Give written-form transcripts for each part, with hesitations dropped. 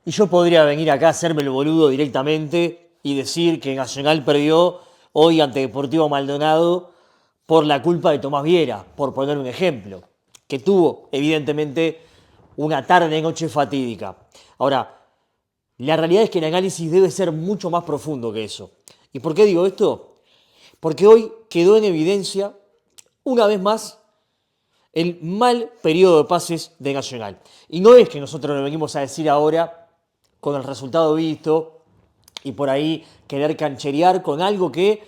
Y yo podría venir acá a hacerme el boludo directamente y decir que Nacional perdió hoy ante Deportivo Maldonado por la culpa de Tomás Viera, por poner un ejemplo, que tuvo evidentemente una tarde-noche fatídica. Ahora, la realidad es que el análisis debe ser mucho más profundo que eso. ¿Y por qué digo esto? Porque hoy quedó en evidencia, una vez más, el mal periodo de pases de Nacional. Y no es que nosotros lo venimos a decir ahora con el resultado visto y por ahí querer cancherear con algo que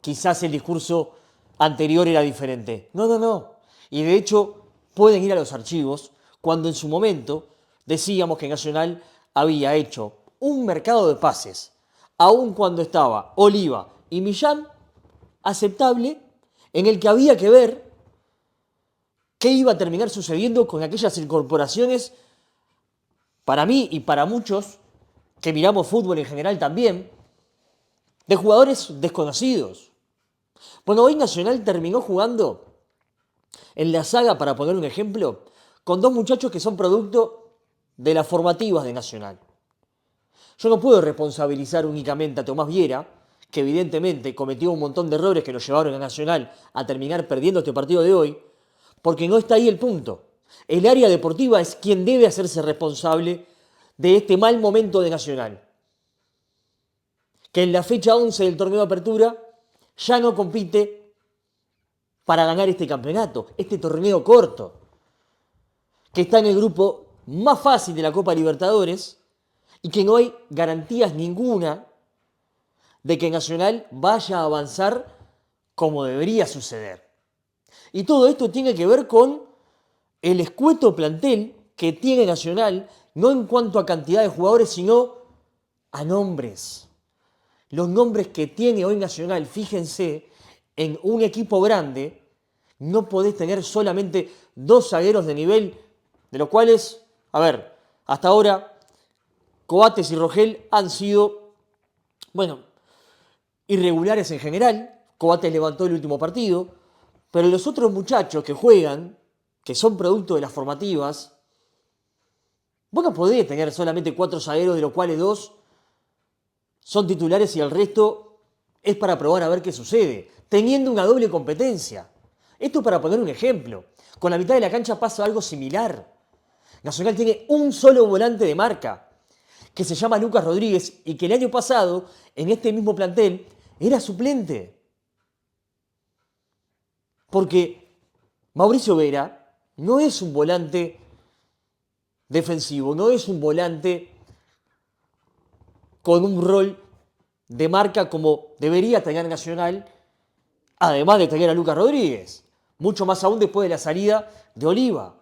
quizás el discurso anterior era diferente. No, no, no. Y de hecho pueden ir a los archivos cuando en su momento decíamos que Nacional había hecho un mercado de pases, aun cuando estaba Oliva y Millán, aceptable, en el que había que ver qué iba a terminar sucediendo con aquellas incorporaciones, para mí y para muchos que miramos fútbol en general también, de jugadores desconocidos. Bueno, hoy Nacional terminó jugando en la saga, para poner un ejemplo, con dos muchachos que son producto de las formativas de Nacional. Yo no puedo responsabilizar únicamente a Tomás Viera, que evidentemente cometió un montón de errores que lo llevaron a Nacional a terminar perdiendo este partido de hoy, porque no está ahí el punto. El área deportiva es quien debe hacerse responsable de este mal momento de Nacional, que en la fecha 11 del torneo de apertura ya no compite para ganar este campeonato, este torneo corto, que está en el grupo más fácil de la Copa Libertadores y que no hay garantías ninguna de que Nacional vaya a avanzar como debería suceder. Y todo esto tiene que ver con el escueto plantel que tiene Nacional, no en cuanto a cantidad de jugadores, sino a nombres. Los nombres que tiene hoy Nacional, fíjense, en un equipo grande, no podés tener solamente dos zagueros de nivel, de los cuales, a ver, hasta ahora, Coates y Rogel han sido, bueno, irregulares en general. Coates levantó el último partido, pero los otros muchachos que juegan, que son producto de las formativas, vos no podés tener solamente cuatro zagueros, de los cuales dos son titulares y el resto es para probar a ver qué sucede, teniendo una doble competencia. Esto para poner un ejemplo. Con la mitad de la cancha pasa algo similar. Nacional tiene un solo volante de marca, que se llama Lucas Rodríguez y que el año pasado, en este mismo plantel, era suplente. Porque Mauricio Vera no es un volante defensivo, no es un volante con un rol de marca como debería tener Nacional, además de tener a Lucas Rodríguez. Mucho más aún después de la salida de Oliva.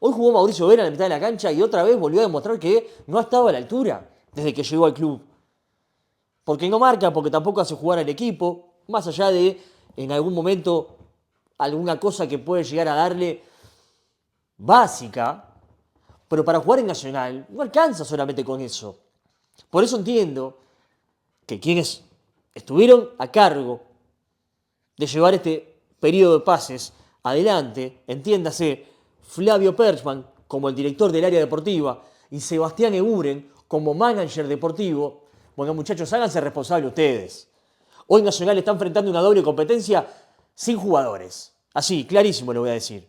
Hoy jugó Mauricio Vera en la mitad de la cancha y otra vez volvió a demostrar que no ha estado a la altura desde que llegó al club. Porque no marca, porque tampoco hace jugar al equipo, más allá de en algún momento alguna cosa que puede llegar a darle básica, pero para jugar en Nacional no alcanza solamente con eso. Por eso entiendo que quienes estuvieron a cargo de llevar este periodo de pases adelante, entiéndase, Flavio Perchman como el director del área deportiva y Sebastián Eguren como manager deportivo, bueno muchachos, háganse responsables ustedes. Hoy Nacional está enfrentando una doble competencia sin jugadores. Así, clarísimo lo voy a decir.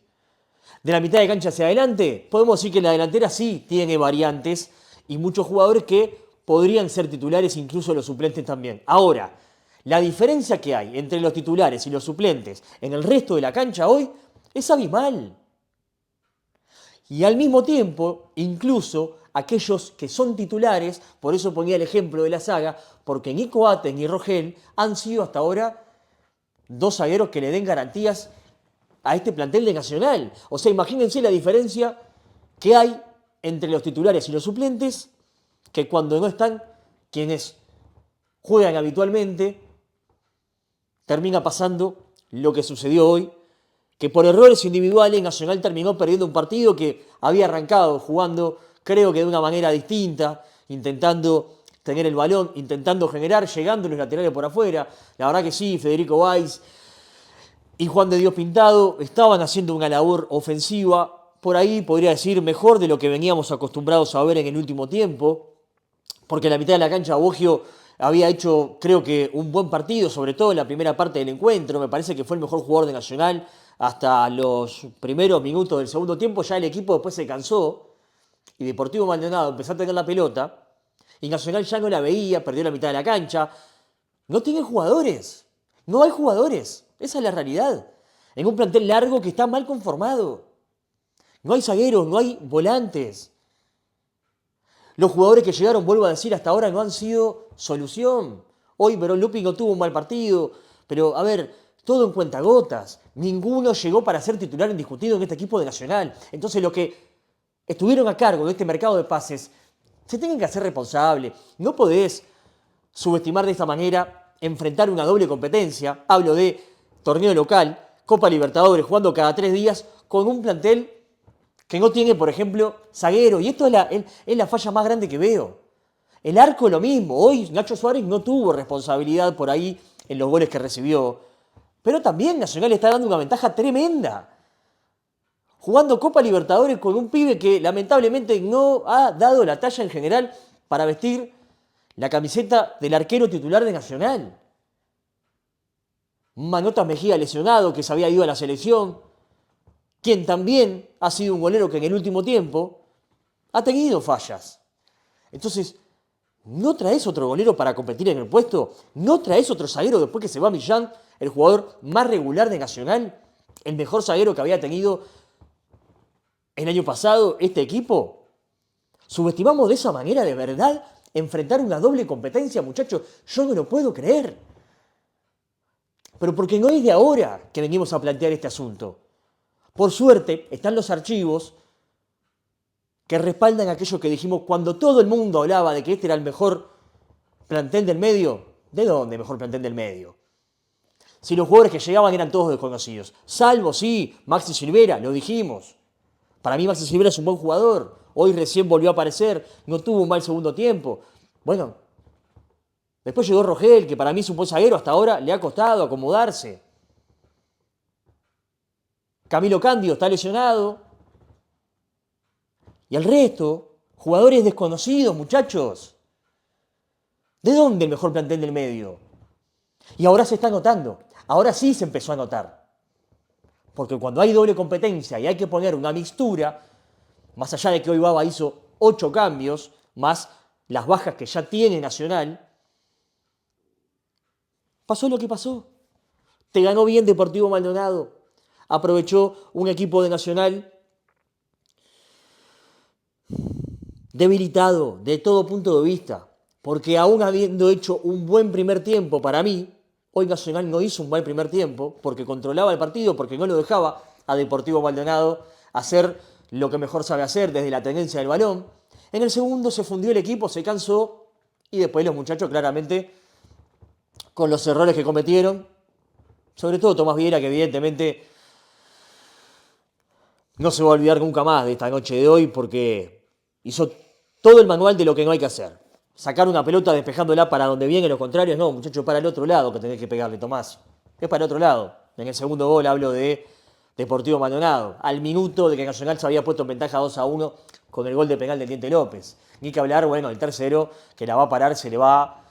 De la mitad de cancha hacia adelante, podemos decir que la delantera sí tiene variantes y muchos jugadores que podrían ser titulares, incluso los suplentes también. Ahora, la diferencia que hay entre los titulares y los suplentes en el resto de la cancha hoy es abismal. Y al mismo tiempo, incluso aquellos que son titulares, por eso ponía el ejemplo de la saga, porque ni Coates ni Rogel han sido hasta ahora dos zagueros que le den garantías a este plantel de Nacional. O sea, imagínense la diferencia que hay entre los titulares y los suplentes, que cuando no están quienes juegan habitualmente, termina pasando lo que sucedió hoy, que por errores individuales Nacional terminó perdiendo un partido que había arrancado jugando, creo que de una manera distinta, intentando tener el balón, intentando generar, llegando los laterales por afuera. La verdad que sí, Federico Valls y Juan de Dios Pintado estaban haciendo una labor ofensiva, por ahí podría decir mejor de lo que veníamos acostumbrados a ver en el último tiempo, porque en la mitad de la cancha Boggio había hecho, creo que, un buen partido, sobre todo en la primera parte del encuentro. Me parece que fue el mejor jugador de Nacional hasta los primeros minutos del segundo tiempo. Ya el equipo después se cansó y Deportivo Maldonado empezó a tener la pelota y Nacional ya no la veía, perdió la mitad de la cancha. No tiene jugadores, no hay jugadores, esa es la realidad. En un plantel largo que está mal conformado. No hay zagueros, no hay volantes. Los jugadores que llegaron, vuelvo a decir, hasta ahora no han sido solución. Hoy Verón Lupi no tuvo un mal partido, pero a ver, todo en cuentagotas. Ninguno llegó para ser titular indiscutido en este equipo de Nacional. Entonces los que estuvieron a cargo de este mercado de pases se tienen que hacer responsables. No podés subestimar de esta manera, enfrentar una doble competencia. Hablo de torneo local, Copa Libertadores, jugando cada 3 días con un plantel que no tiene, por ejemplo, zaguero. Y esto es la falla más grande que veo. El arco lo mismo. Hoy Nacho Suárez no tuvo responsabilidad por ahí en los goles que recibió. Pero también Nacional está dando una ventaja tremenda. Jugando Copa Libertadores con un pibe que lamentablemente no ha dado la talla en general para vestir la camiseta del arquero titular de Nacional. Manotas Mejía lesionado, que se había ido a la selección, quien también ha sido un golero que en el último tiempo ha tenido fallas. Entonces, ¿no traes otro golero para competir en el puesto? ¿No traes otro zaguero después que se va Millán, el jugador más regular de Nacional? El mejor zaguero que había tenido el año pasado este equipo. ¿Subestimamos de esa manera de verdad enfrentar una doble competencia, muchachos? Yo no lo puedo creer. Pero porque no es de ahora que venimos a plantear este asunto. Por suerte, están los archivos que respaldan aquello que dijimos cuando todo el mundo hablaba de que este era el mejor plantel del medio. ¿De dónde mejor plantel del medio? Si los jugadores que llegaban eran todos desconocidos. Salvo, sí, Maxi Silvera, lo dijimos. Para mí Maxi Silvera es un buen jugador. Hoy recién volvió a aparecer, no tuvo un mal segundo tiempo. Bueno, después llegó Rogel, que para mí es un buen zaguero, hasta ahora le ha costado acomodarse. Camilo Cándido está lesionado. Y el resto, jugadores desconocidos, muchachos. ¿De dónde el mejor plantel del medio? Y ahora se está notando. Ahora sí se empezó a notar. Porque cuando hay doble competencia y hay que poner una mixtura, más allá de que hoy Baba hizo 8 cambios, más las bajas que ya tiene Nacional, pasó lo que pasó. Te ganó bien Deportivo Maldonado. Aprovechó un equipo de Nacional debilitado de todo punto de vista. Porque aún habiendo hecho un buen primer tiempo para mí, hoy Nacional no hizo un buen primer tiempo porque controlaba el partido, porque no lo dejaba a Deportivo Maldonado hacer lo que mejor sabe hacer desde la tenencia del balón. En el segundo se fundió el equipo, se cansó y después los muchachos claramente con los errores que cometieron, sobre todo Tomás Viera, que evidentemente no se va a olvidar nunca más de esta noche de hoy porque hizo todo el manual de lo que no hay que hacer. Sacar una pelota despejándola para donde vienen los contrarios, no, muchachos, para el otro lado que tenés que pegarle, Tomás. Es para el otro lado. En el segundo gol hablo de Deportivo Maldonado. Al minuto de que Nacional se había puesto en ventaja 2-1 con el gol de penal de Diente López. Ni que hablar, bueno, el tercero que la va a parar, se le va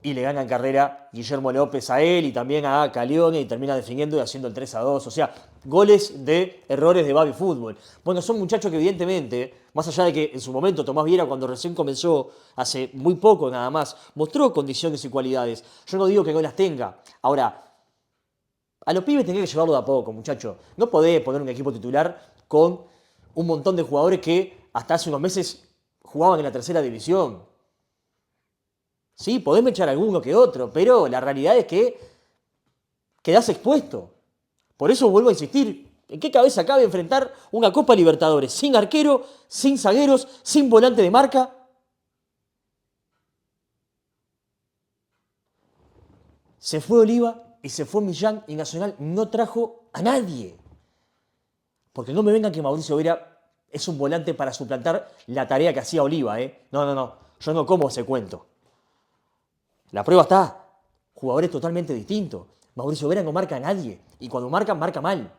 y le gana en carrera Guillermo López a él y también a Calione y termina definiendo y haciendo el 3-2. O sea, goles de errores de Baby Fútbol. Bueno, son muchachos que evidentemente, más allá de que en su momento Tomás Viera cuando recién comenzó, hace muy poco nada más, mostró condiciones y cualidades. Yo no digo que no las tenga. Ahora, a los pibes tenés que llevarlo de a poco, muchachos. No podés poner un equipo titular con un montón de jugadores que hasta hace unos meses jugaban en la tercera división. Sí, podés echar alguno que otro, pero la realidad es que quedás expuesto. Por eso vuelvo a insistir, ¿en qué cabeza cabe enfrentar una Copa Libertadores sin arquero, sin zagueros, sin volante de marca? Se fue Oliva y se fue Millán y Nacional no trajo a nadie. Porque no me vengan que Mauricio Vera es un volante para suplantar la tarea que hacía Oliva, ¿eh? No, yo no como ese cuento. La prueba está. Jugadores totalmente distintos. Mauricio Vera no marca a nadie. Y cuando marca, marca mal.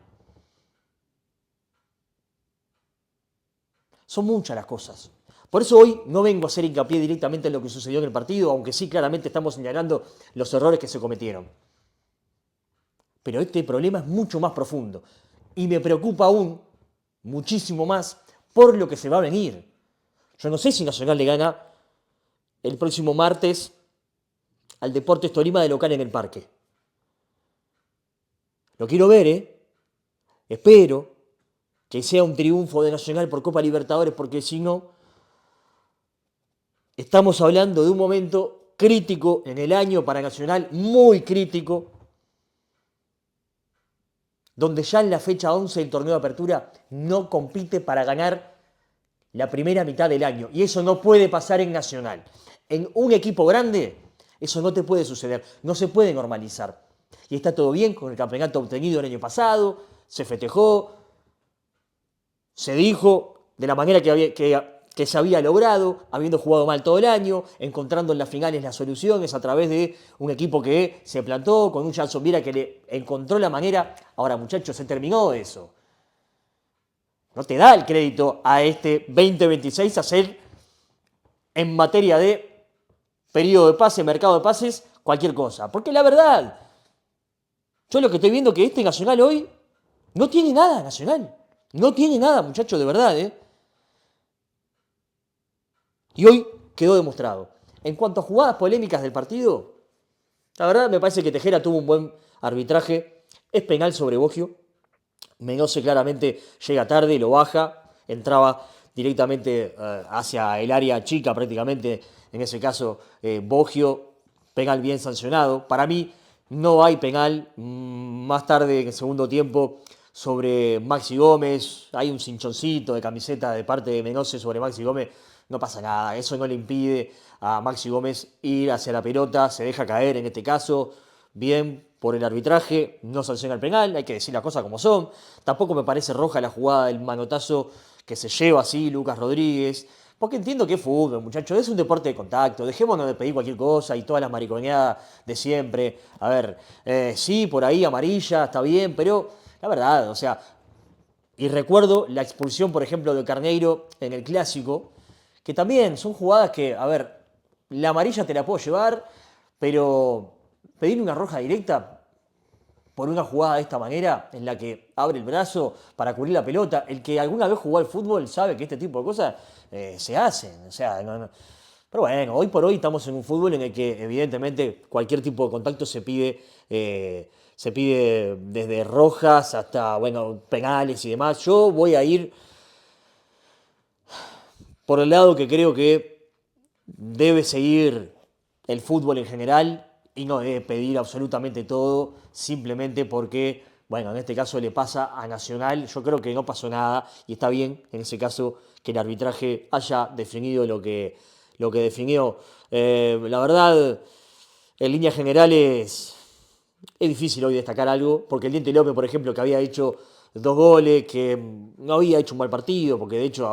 Son muchas las cosas. Por eso hoy no vengo a hacer hincapié directamente en lo que sucedió en el partido, aunque sí claramente estamos señalando los errores que se cometieron. Pero este problema es mucho más profundo y me preocupa aún muchísimo más por lo que se va a venir. Yo no sé si Nacional le gana el próximo martes al Deportes Tolima de local en el Parque. Lo quiero ver, ¿eh? Espero que sea un triunfo de Nacional por Copa Libertadores, porque si no, estamos hablando de un momento crítico en el año para Nacional, muy crítico, donde ya en la fecha 11 del torneo de apertura no compite para ganar la primera mitad del año. Y eso no puede pasar en Nacional. En un equipo grande, eso no te puede suceder, no se puede normalizar. Y está todo bien con el campeonato obtenido el año pasado, se festejó, se dijo de la manera que se había logrado, habiendo jugado mal todo el año, encontrando en las finales las soluciones a través de un equipo que se plantó, con un Jackson Viera que le encontró la manera. Ahora, muchachos, se terminó eso. No te da el crédito a este 2026 hacer en materia de periodo de pase, mercado de pases, cualquier cosa. Porque la verdad, yo lo que estoy viendo es que este Nacional hoy no tiene nada, Nacional. No tiene nada, muchachos, de verdad, ¿eh? Y hoy quedó demostrado. En cuanto a jugadas polémicas del partido, la verdad me parece que Tejera tuvo un buen arbitraje. Es penal sobre Boggio. Menose claramente llega tarde, lo baja, entraba directamente hacia el área chica prácticamente, en ese caso Boggio, penal bien sancionado. Para mí no hay penal. Más tarde en el segundo tiempo sobre Maxi Gómez, hay un cinchoncito de camiseta de parte de Menose sobre Maxi Gómez, no pasa nada, eso no le impide a Maxi Gómez ir hacia la pelota, se deja caer en este caso, bien por el arbitraje, no sanciona el penal, hay que decir las cosas como son. Tampoco me parece roja la jugada del manotazo que se lleva así Lucas Rodríguez, porque entiendo que es fútbol, muchachos, es un deporte de contacto, dejémonos de pedir cualquier cosa y todas las mariconeadas de siempre. A ver, sí, por ahí amarilla, está bien, pero la verdad, o sea, y recuerdo la expulsión, por ejemplo, de Carneiro en el Clásico, que también son jugadas que, a ver, la amarilla te la puedo llevar, pero pedir una roja directa por una jugada de esta manera, en la que abre el brazo para cubrir la pelota, el que alguna vez jugó al fútbol sabe que este tipo de cosas se hacen, o sea, no. Pero bueno, hoy por hoy estamos en un fútbol en el que evidentemente cualquier tipo de contacto se pide desde rojas hasta, bueno, penales y demás. Yo voy a ir por el lado que creo que debe seguir el fútbol en general y no debe pedir absolutamente todo simplemente porque, bueno, en este caso le pasa a Nacional. Yo creo que no pasó nada y está bien en ese caso que el arbitraje haya definido lo que definió. La verdad, en líneas generales, es difícil hoy destacar algo, porque el Diente López, por ejemplo, que había hecho 2 goles, que no había hecho un mal partido, porque de hecho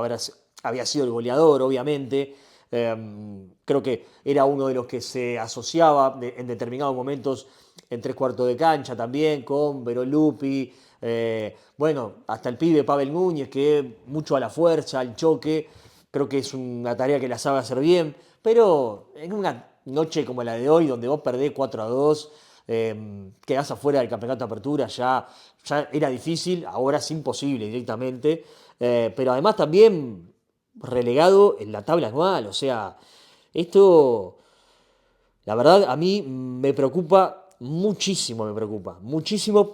había sido el goleador, obviamente. Creo que era uno de los que se asociaba en determinados momentos en 3/4 de cancha también, con Berolupi, bueno, hasta el pibe Pavel Núñez, que mucho a la fuerza, al choque. Creo que es una tarea que la sabe hacer bien, pero en una noche como la de hoy, donde vos perdés 4-2, quedás afuera del campeonato de apertura, ya era difícil, ahora es imposible directamente, pero además también relegado en la tabla anual, o sea, esto, la verdad, a mí me preocupa muchísimo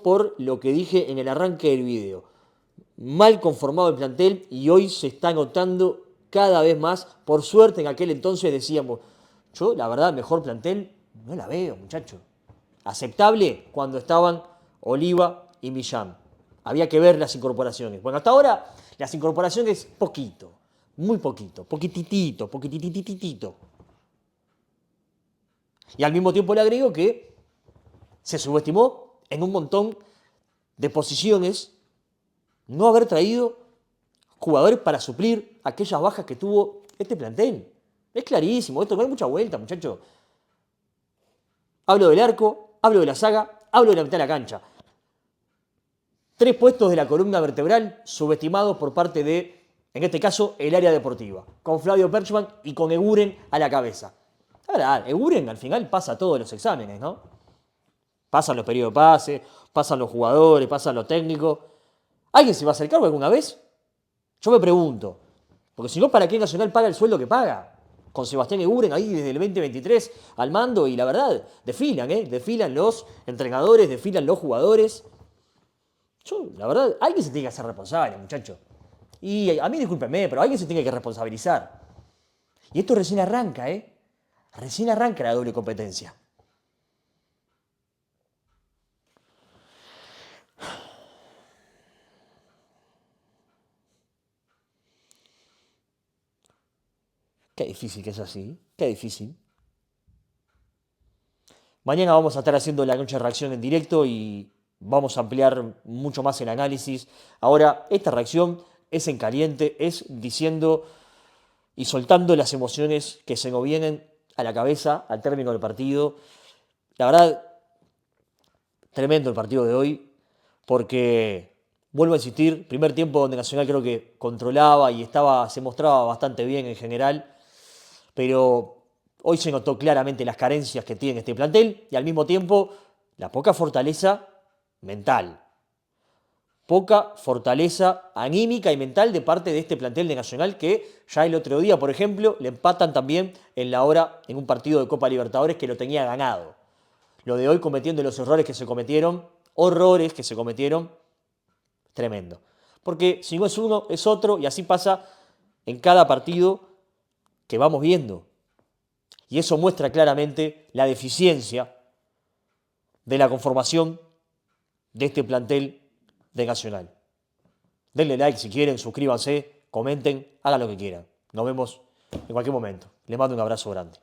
por lo que dije en el arranque del video. Mal conformado el plantel y hoy se está notando cada vez más. Por suerte en aquel entonces decíamos, yo la verdad mejor plantel no la veo, muchachos. Aceptable cuando estaban Oliva y Millán. Había que ver las incorporaciones. Bueno, hasta ahora las incorporaciones poquito, muy poquito, poquititito. Y al mismo tiempo le agrego que se subestimó en un montón de posiciones no haber traído jugadores para suplir aquellas bajas que tuvo este plantel. Es clarísimo, esto no hay mucha vuelta, muchachos. Hablo del arco, hablo de la saga, hablo de la mitad de la cancha. 3 puestos de la columna vertebral subestimados por parte de En este caso, el área deportiva, con Flavio Perchman y con Eguren a la cabeza. La verdad, Eguren al final pasa todos los exámenes, ¿no? Pasan los periodos de pase, pasan los jugadores, pasan los técnicos. ¿Alguien se va a hacer cargo alguna vez? Yo me pregunto. Porque si no, ¿para qué Nacional paga el sueldo que paga? Con Sebastián Eguren ahí desde el 2023 al mando y la verdad, desfilan, ¿eh? Desfilan los entrenadores, desfilan los jugadores. Yo, la verdad, alguien se tiene que hacer responsable, muchacho. Y a mí discúlpenme, pero alguien se tiene que responsabilizar. Y esto recién arranca, ¿eh? Recién arranca la doble competencia. Qué difícil que es así, qué difícil. Mañana vamos a estar haciendo la noche de reacción en directo y vamos a ampliar mucho más el análisis. Ahora, esta reacción es en caliente, es diciendo y soltando las emociones que se nos vienen a la cabeza al término del partido. La verdad, tremendo el partido de hoy, porque, vuelvo a insistir, primer tiempo donde Nacional creo que controlaba y se mostraba bastante bien en general, pero hoy se notó claramente las carencias que tiene este plantel y al mismo tiempo la poca fortaleza mental. Poca fortaleza anímica y mental de parte de este plantel de Nacional que ya el otro día, por ejemplo, le empatan también en la hora en un partido de Copa Libertadores que lo tenía ganado. Lo de hoy cometiendo los errores que se cometieron, horrores que se cometieron, tremendo. Porque si no es uno, es otro y así pasa en cada partido que vamos viendo. Y eso muestra claramente la deficiencia de la conformación de este plantel de Nacional. Denle like si quieren, suscríbanse, comenten, hagan lo que quieran. Nos vemos en cualquier momento. Les mando un abrazo grande.